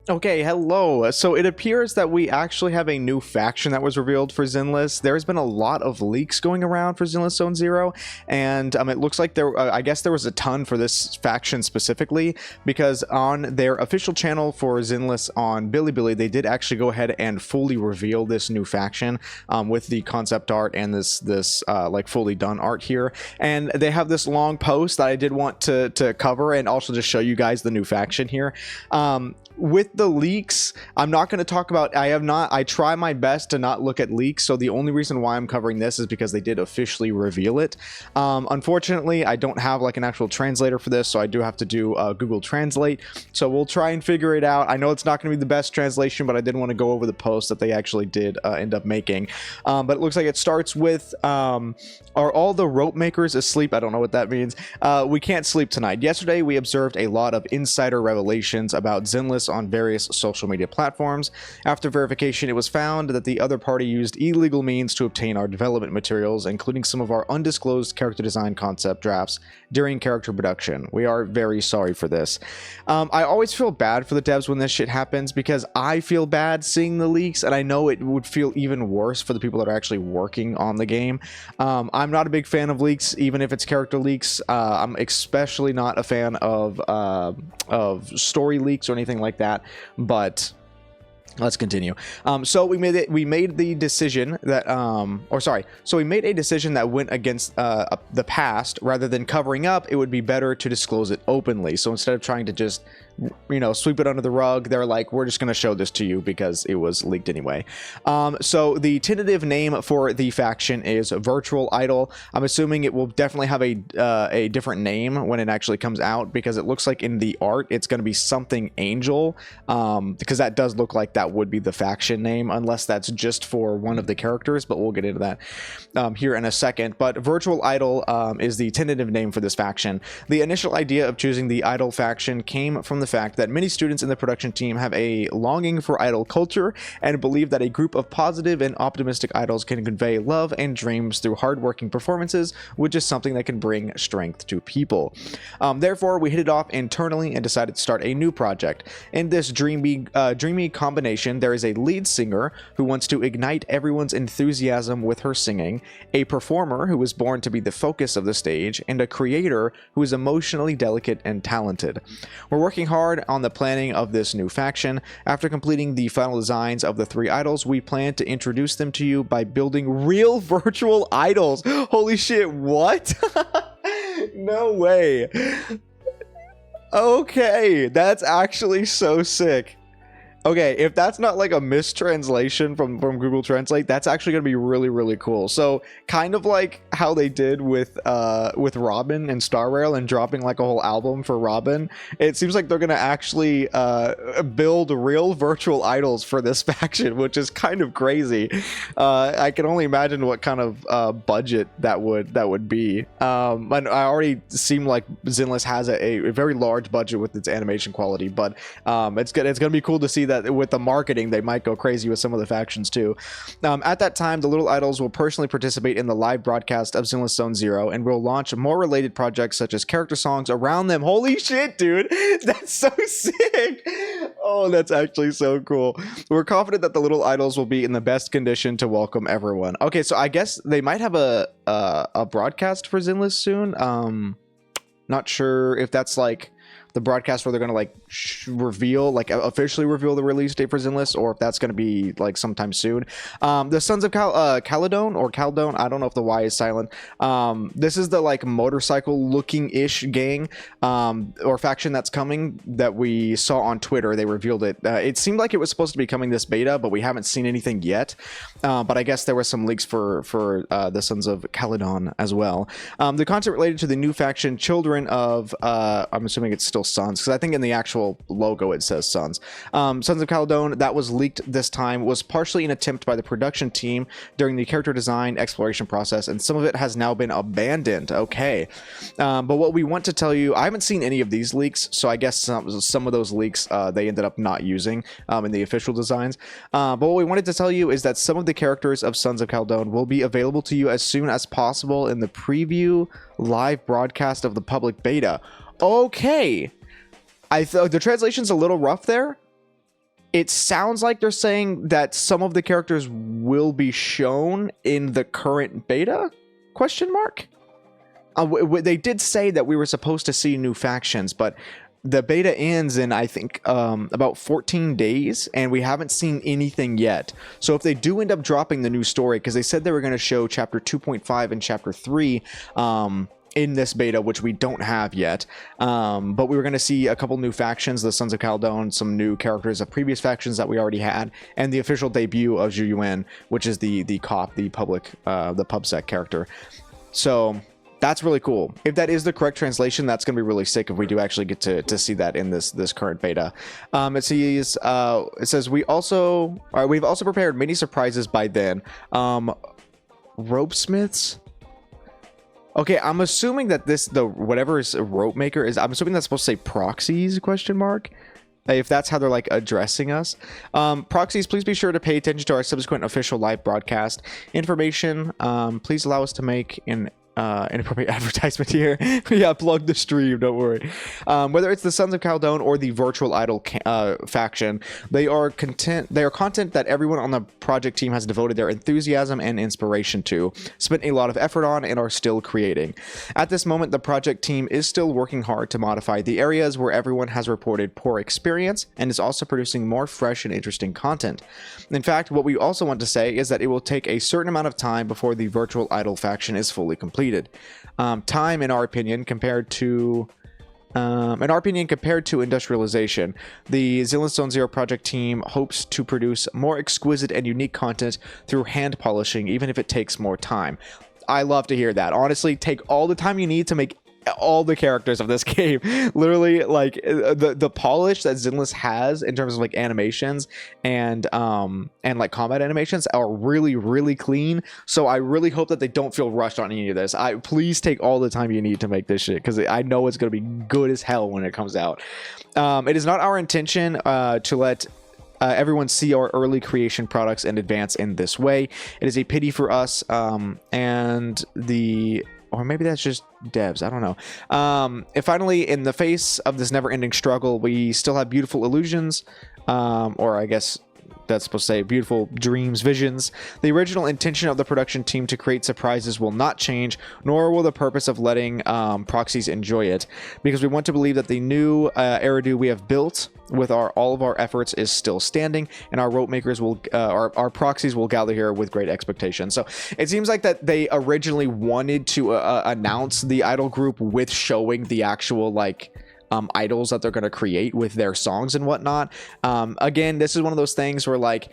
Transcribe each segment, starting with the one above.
Okay, hello. So it appears that we actually have a new faction that was revealed for Zenless. There's been a lot of leaks going around for Zenless Zone Zero, and it looks like I guess there was a ton for this faction specifically, because on their official channel for Zenless on BiliBili, they did actually go ahead and fully reveal this new faction with the concept art and this like fully done art here. And they have this long post that I did want to cover and also just show you guys the new faction here. With the leaks, I'm not going to talk about, I try my best to not look at leaks, so the only reason why I'm covering this is because they did officially reveal it. Unfortunately, I don't have like an actual translator for this, so I do have to do Google Translate, so we'll try and figure it out. I know it's not going to be the best translation, but I did want to go over the post that they actually did end up making. But it looks like it starts with, are all the rope makers asleep? I don't know what that means. We can't sleep tonight. Yesterday, we observed a lot of insider revelations about Zenless on various social media platforms. After verification, it was found that the other party used illegal means to obtain our development materials, including some of our undisclosed character design concept drafts during character production. We are very sorry for this. I always feel bad for the devs when this shit happens, because I feel bad seeing the leaks, and I know it would feel even worse for the people that are actually working on the game. I'm not a big fan of leaks, even if it's character leaks. I'm especially not a fan of story leaks or anything like that, but let's continue. So we made the decision that so we made a decision that went against the past. Rather than covering up, it would be better to disclose it openly. So instead of trying to just, you know, sweep it under the rug, they're like, we're just going to show this to you because it was leaked anyway. So the tentative name for the faction is Virtual Idol. I'm assuming it will definitely have a different name when it actually comes out, because it looks like in the art it's going to be something Angel, because that does look like that would be the faction name, unless that's just for one of the characters, but we'll get into that here in a second. But Virtual Idol is the tentative name for this faction. The initial idea of choosing the Idol faction came from the fact that many students in the production team have a longing for idol culture and believe that a group of positive and optimistic idols can convey love and dreams through hardworking performances, which is something that can bring strength to people. Therefore, we hit it off internally and decided to start a new project. In this dreamy combination, there is a lead singer who wants to ignite everyone's enthusiasm with her singing, a performer who was born to be the focus of the stage, and a creator who is emotionally delicate and talented. We're working hard on the planning of this new faction. After completing the final designs of the 3 idols, we plan to introduce them to you by building real virtual idols. Holy shit, what? No way. Okay, that's actually so sick. Okay, if that's not like a mistranslation from Google Translate, that's actually going to be really, really cool. So kind of like how they did with Robin and Star Rail and dropping like a whole album for Robin, it seems like they're going to actually build real virtual idols for this faction, which is kind of crazy. I can only imagine what kind of budget that would be. And I already seem like Zenless has a very large budget with its animation quality, but it's going to be cool to see that with the marketing they might go crazy with some of the factions too. At that time, the Little Idols will personally participate in the live broadcast of Zenless Zone Zero and will launch more related projects such as character songs around them. Holy shit, dude, that's so sick. Oh, that's actually so cool. We're confident that the Little Idols will be in the best condition to welcome everyone. Okay, so I guess they might have a broadcast for Zenless soon. Not sure if that's like the broadcast where they're going to like officially reveal the release date for Zenless, or if that's going to be like sometime soon. The Sons of Caledon or Caldone, I don't know if the Y is silent. This is the like motorcycle looking ish gang or faction that's coming that we saw on Twitter. They revealed it. It seemed like it was supposed to be coming this beta, but we haven't seen anything yet. But I guess there were some leaks for the Sons of Caledon as well. The content related to the new faction, Children of I'm assuming it's still Sons, because I think in the actual logo it says Sons. Sons of Caledon, that was leaked this time, was partially an attempt by the production team during the character design exploration process, and some of it has now been abandoned. Okay, but what we want to tell you, I haven't seen any of these leaks, so I guess some of those leaks they ended up not using in the official designs. But what we wanted to tell you is that some of the characters of Sons of Caledon will be available to you as soon as possible in the preview live broadcast of the public beta. Okay, I thought the translation's a little rough there, it sounds like they're saying that some of the characters will be shown in the current beta, question mark. They did say that we were supposed to see new factions, but the beta ends in, I think, about 14 days, and we haven't seen anything yet. So if they do end up dropping the new story, because they said they were going to show Chapter 2.5 and Chapter 3 in this beta, which we don't have yet, but we were going to see a couple new factions, the Sons of Caldone, some new characters of previous factions that we already had, and the official debut of Zhu Yuan, which is the cop, the PubSec character. So that's really cool. If that is the correct translation, that's going to be really sick if we do actually get to see that in this current beta. It says we've also prepared many surprises by then. Rope smiths. Okay, I'm assuming that whatever is a rope maker is, I'm assuming that's supposed to say proxies, question mark. If that's how they're like addressing us. Proxies, please be sure to pay attention to our subsequent official live broadcast information. Please allow us to make an inappropriate advertisement here. Yeah, plug the stream, don't worry. Whether it's the Sons of Caldone or the Virtual Idol faction, they are content that everyone on the project team has devoted their enthusiasm and inspiration to, spent a lot of effort on, and are still creating. At this moment, the project team is still working hard to modify the areas where everyone has reported poor experience, and is also producing more fresh and interesting content. In fact, what we also want to say is that it will take a certain amount of time before the Virtual Idol faction is fully completed. Time, in our opinion, compared to industrialization, the Zenless Zone Zero project team hopes to produce more exquisite and unique content through hand polishing, even if it takes more time. I love to hear that. Honestly, take all the time you need to make all the characters of this game. Literally, like the polish that Zenless has in terms of like animations and like combat animations are really, really clean. So I really hope that they don't feel rushed on any of this. Please take all the time you need to make this shit, because I know it's going to be good as hell when it comes out. It is not our intention to let everyone see our early creation products and advance in this way. It is a pity for us or maybe that's just devs, I don't know. And finally, in the face of this never-ending struggle, we still have beautiful illusions, or I guess that's supposed to say beautiful dreams, visions. The original intention of the production team to create surprises will not change, nor will the purpose of letting proxies enjoy it, because we want to believe that the new Eridu we have built with all of our efforts is still standing, and our rope makers will our proxies will gather here with great expectation. So it seems like that they originally wanted to announce the idol group with showing the actual like idols that they're going to create with their songs and whatnot. Again, this is one of those things where, like,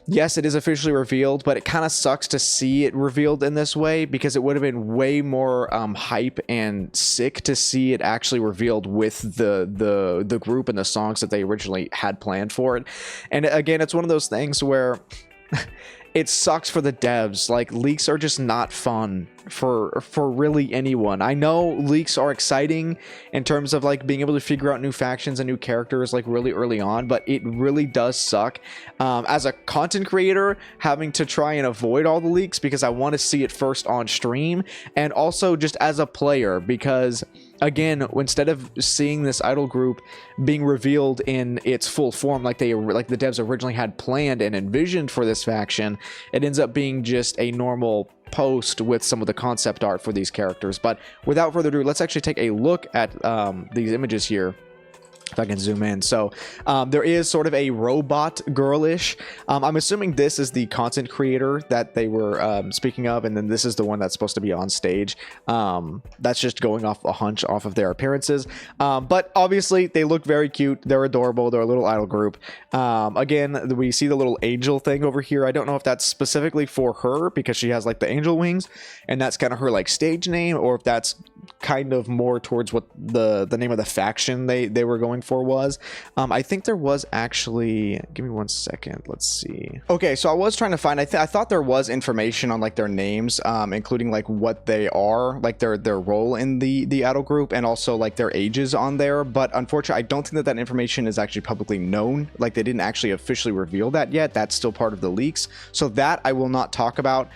yes, it is officially revealed, but it kind of sucks to see it revealed in this way, because it would have been way more hype and sick to see it actually revealed with the group and the songs that they originally had planned for it. And again, it's one of those things where it sucks for the devs. Like, leaks are just not fun for really anyone. I know leaks are exciting in terms of like being able to figure out new factions and new characters like really early on, but it really does suck as a content creator having to try and avoid all the leaks, because I want to see it first on stream, and also just as a player, because again, instead of seeing this idol group being revealed in its full form like the devs originally had planned and envisioned for this faction, it ends up being just a normal post with some of the concept art for these characters. But without further ado, let's actually take a look at these images here. If I can zoom in. So there is sort of a robot girlish. I'm assuming this is the content creator that they were speaking of, and then this is the one that's supposed to be on stage. That's just going off a hunch off of their appearances. But obviously they look very cute. They're adorable. They're a little idol group. Again, we see the little angel thing over here. I don't know if that's specifically for her because she has like the angel wings, and that's kind of her like stage name, or if that's kind of more towards what the name of the faction they were going for was. I think there was actually, give me 1 second, let's see. Okay, so I was trying to find, I thought there was information on like their names, including like what they are, like their role in the idol group, and also like their ages on there, but unfortunately I don't think that information is actually publicly known. Like, they didn't actually officially reveal that yet. That's still part of the leaks, so that I will not talk about.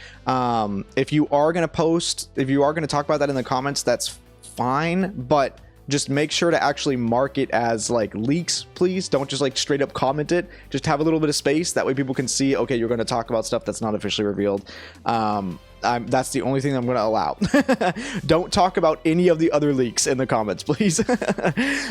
If you are going to talk about that in the comments, that's fine, but just make sure to actually mark it as like leaks, please. Don't just like straight up comment it. Just have a little bit of space, that way people can see, okay, you're going to talk about stuff that's not officially revealed. That's the only thing I'm going to allow. Don't talk about any of the other leaks in the comments, please.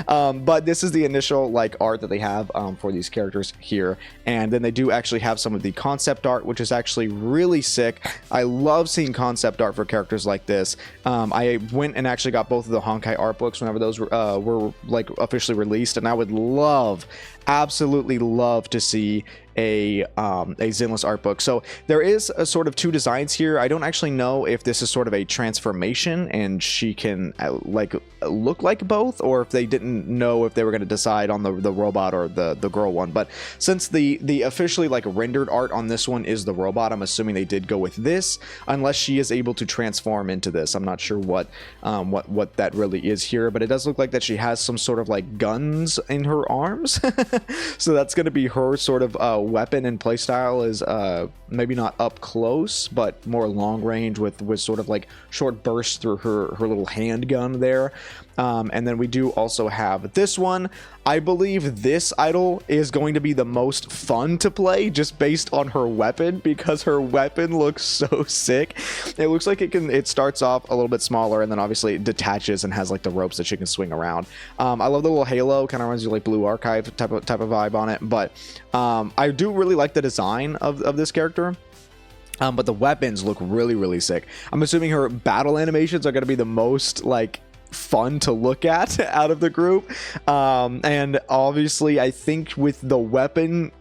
But this is the initial like art that they have for these characters here, and then they do actually have some of the concept art, which is actually really sick. I love seeing concept art for characters like this. I went and actually got both of the Honkai art books whenever those were like officially released, and I would love, absolutely love to see a Zenless art book. So there is a sort of two designs here. I don't actually know if this is sort of a transformation and she can like look like both, or if they didn't know if they were going to decide on the robot or the girl one. But since the officially like rendered art on this one is the robot, I'm assuming they did go with this, unless she is able to transform into this. I'm not sure what that really is here, but it does look like that she has some sort of like guns in her arms. So that's going to be her sort of weapon and playstyle, is maybe not up close, but more long range with sort of like short bursts through her little handgun there. And then we do also have this one. I believe this idol is going to be the most fun to play just based on her weapon, because her weapon looks so sick. It looks like it starts off a little bit smaller, and then obviously it detaches and has like the ropes that she can swing around. I love the little halo, kind of reminds you like Blue Archive type of vibe on it. But I do really like the design of this character. But the weapons look really, really sick. I'm assuming her battle animations are going to be the most like fun to look at out of the group. And obviously I think with the weapon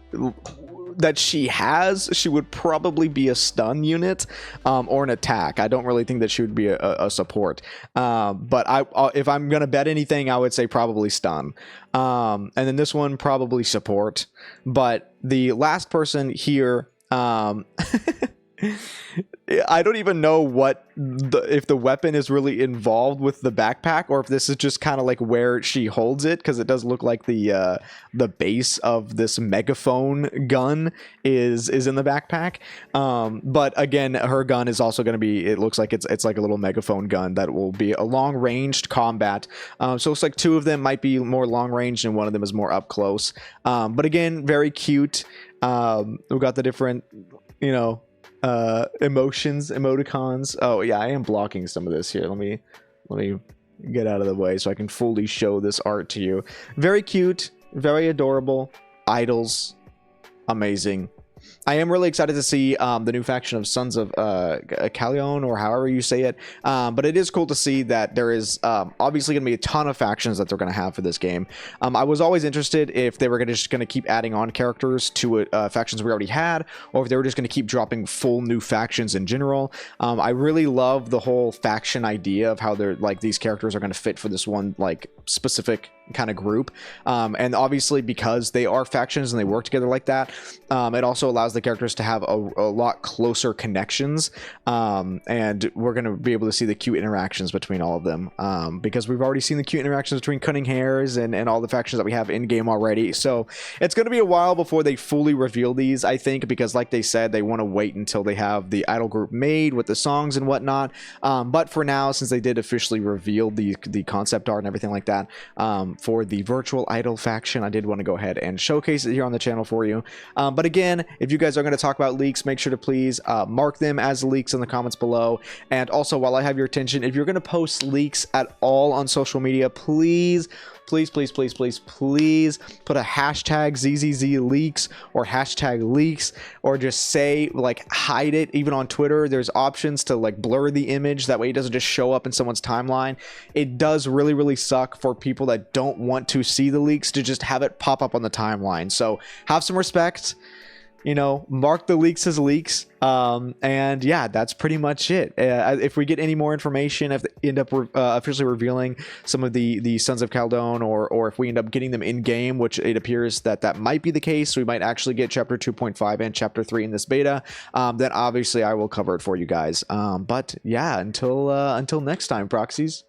that she has, she would probably be a stun unit or an attack. I don't really think that she would be a support. But if I'm gonna bet anything, I would say probably stun. And then this one probably support. But the last person here, I don't even know if the weapon is really involved with the backpack, or if this is just kind of like where she holds it, because it does look like the base of this megaphone gun is in the backpack. But again, her gun is also going to be, it looks like it's like a little megaphone gun that will be a long ranged combat. So it looks like two of them might be more long range and one of them is more up close. But again, very cute. We've got the different, emoticons. Oh yeah, I am blocking some of this here. Let me get out of the way so I can fully show this art to you. Very cute, very adorable idols, amazing. I am really excited to see the new faction of Sons of Kalion, or however you say it. But it is cool to see that there is obviously going to be a ton of factions that they're going to have for this game. I was always interested if they were just going to keep adding on characters to factions we already had, or if they were just going to keep dropping full new factions in general. I really love the whole faction idea of how they're like these characters are going to fit for this one like specific kind of group. And obviously because they are factions and they work together like that, it also allows the characters to have a lot closer connections, and we're going to be able to see the cute interactions between all of them, because we've already seen the cute interactions between Cunning Hares and all the factions that we have in game already. So it's going to be a while before they fully reveal these, I think, because like they said, they want to wait until they have the idol group made with the songs and whatnot. But for now, since they did officially reveal the concept art and everything like that for the virtual idol faction, I did want to go ahead and showcase it here on the channel for you. But again, if you guys are going to talk about leaks, make sure to please mark them as leaks in the comments below. And also, while I have your attention, if you're going to post leaks at all on social media, please put a hashtag ZZZ leaks or hashtag leaks, or just say, like, hide it. Even on Twitter, there's options to like blur the image, that way it doesn't just show up in someone's timeline. It does really, really suck for people that don't want to see the leaks to just have it pop up on the timeline. So have some respect, mark the leaks as leaks. And yeah, that's pretty much it. If we get any more information, if they end up officially revealing some of the Sons of Kaldon, or if we end up getting them in game, which it appears that might be the case, we might actually get chapter 2.5 and chapter 3 in this beta, then obviously I will cover it for you guys. But yeah, until next time, proxies.